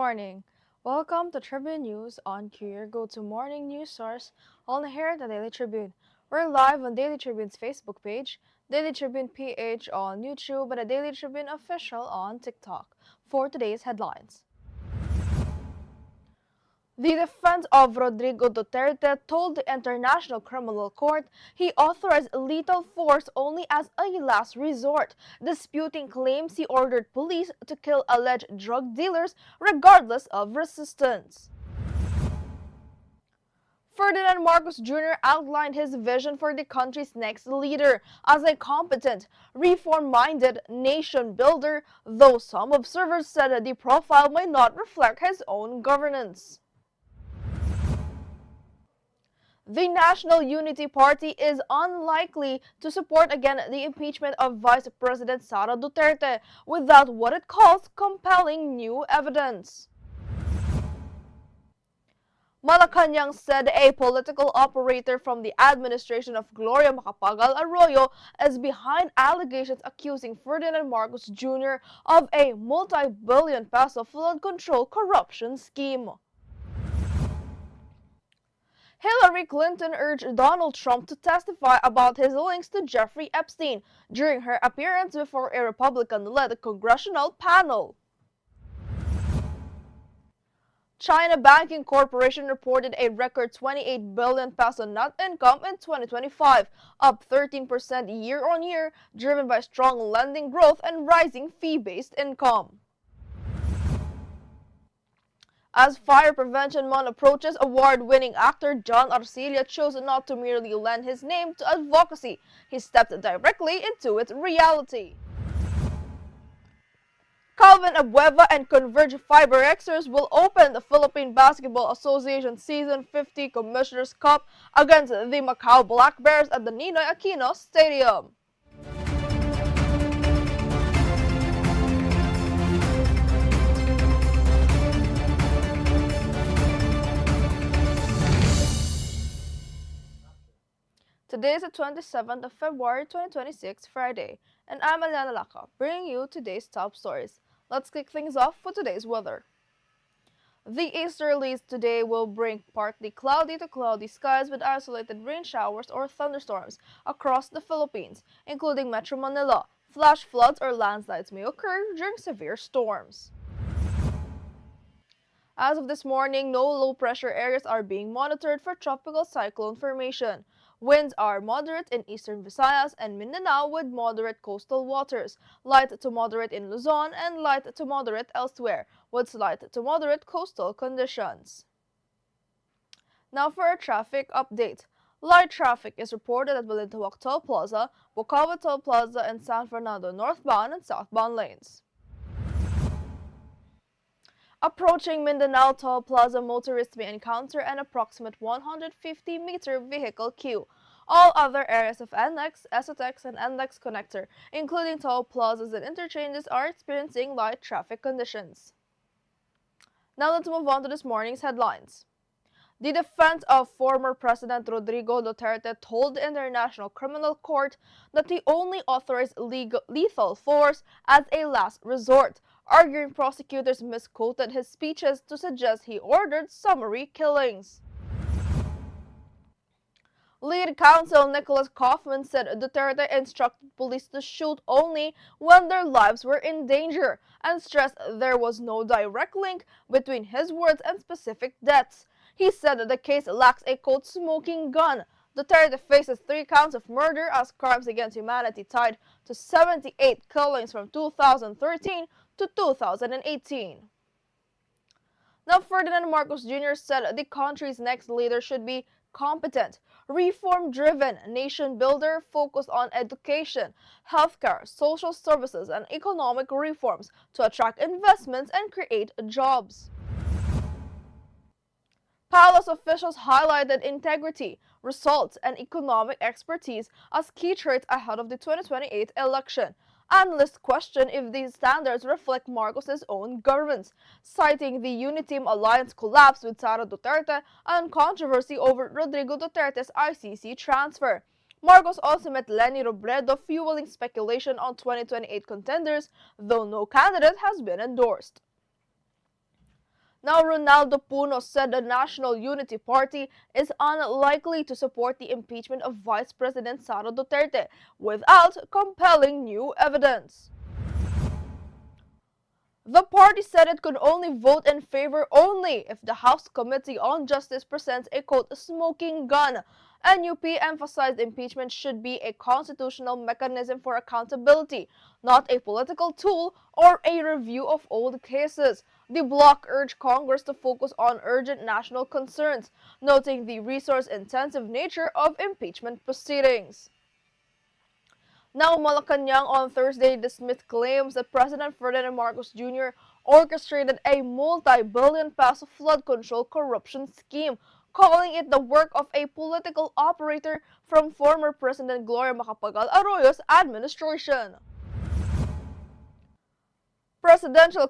morning. Welcome to Tribune News on Q, your go-to morning news source, only here at the Daily Tribune. We're live on Daily Tribune's Facebook page, Daily Tribune PH on YouTube, and the Daily Tribune Official on TikTok. For today's headlines. The defense of Rodrigo Duterte told the International Criminal Court he authorized lethal force only as a last resort, disputing claims he ordered police to kill alleged drug dealers regardless of resistance. Ferdinand Marcos Jr. outlined his vision for the country's next leader as a competent, reform-minded nation builder, though some observers said that the profile might not reflect his own governance. The National Unity Party is unlikely to support again the impeachment of Vice President Sara Duterte without what it calls compelling new evidence. Malacanang said a political operator from the administration of Gloria Macapagal Arroyo is behind allegations accusing Ferdinand Marcos Jr. of a multi-billion peso flood control corruption scheme. Hillary Clinton urged Donald Trump to testify about his links to Jeffrey Epstein during her appearance before a Republican-led congressional panel. China Banking Corporation reported a record 28 billion peso net income in 2025, up 13% year-on-year, driven by strong lending growth and rising fee-based income. As Fire Prevention Month approaches, award-winning actor John Arcilla chose not to merely lend his name to advocacy. He stepped directly into its reality. Calvin Abueva and Converge FiberXers will open the Philippine Basketball Association Season 50 Commissioner's Cup against the Macau Black Bears at the Ninoy Aquino Stadium. Today is the 27th of February 2026, Friday, and I'm Eliana Lacap, bringing you today's top stories. Let's kick things off with today's weather. The easterlies today will bring partly cloudy to cloudy skies with isolated rain showers or thunderstorms across the Philippines, including Metro Manila. Flash floods or landslides may occur during severe storms. As of this morning, no low-pressure areas are being monitored for tropical cyclone formation. Winds are moderate in eastern Visayas and Mindanao with moderate coastal waters, light to moderate in Luzon and light to moderate elsewhere, with slight to moderate coastal conditions. Now for a traffic update. Light traffic is reported at Balintawak Toll Plaza, Bukawi Toll Plaza, and San Fernando northbound and southbound lanes. Approaching Mindanao Toll Plaza, motorists may encounter an approximate 150-meter vehicle queue. All other areas of NX, SOTX, and NLEX connector, including toll plazas and interchanges, are experiencing light traffic conditions. Now let's move on to this morning's headlines. The defense of former President Rodrigo Duterte told the International Criminal Court that he only authorized lethal force as a last resort, arguing prosecutors misquoted his speeches to suggest he ordered summary killings. Lead counsel Nicholas Kaufman said Duterte instructed police to shoot only when their lives were in danger and stressed there was no direct link between his words and specific deaths. He said that the case lacks a quote smoking gun. Duterte faces 3 counts of murder as crimes against humanity tied to 78 killings from 2013 to 2018. Now, Ferdinand Marcos Jr. said the country's next leader should be competent, reform-driven nation builder focused on education, healthcare, social services, and economic reforms to attract investments and create jobs. Palace officials highlighted integrity, results, and economic expertise as key traits ahead of the 2028 election. Analysts question if these standards reflect Marcos' own governance, citing the Uniteam alliance collapse with Sara Duterte and controversy over Rodrigo Duterte's ICC transfer. Marcos also met Leni Robredo, fueling speculation on 2028 contenders, though no candidate has been endorsed. Now, Ronaldo Puno said the National Unity Party is unlikely to support the impeachment of Vice President Sara Duterte without compelling new evidence. The party said it could only vote in favor only if the House Committee on Justice presents a quote smoking gun. NUP emphasized impeachment should be a constitutional mechanism for accountability, not a political tool or a review of old cases. The bloc urged Congress to focus on urgent national concerns, noting the resource-intensive nature of impeachment proceedings. Now, Malacanang on Thursday dismissed claims that President Ferdinand Marcos Jr. orchestrated a multi-billion peso flood control corruption scheme, calling it the work of a political operator from former President Gloria Macapagal Arroyo's administration. Presidential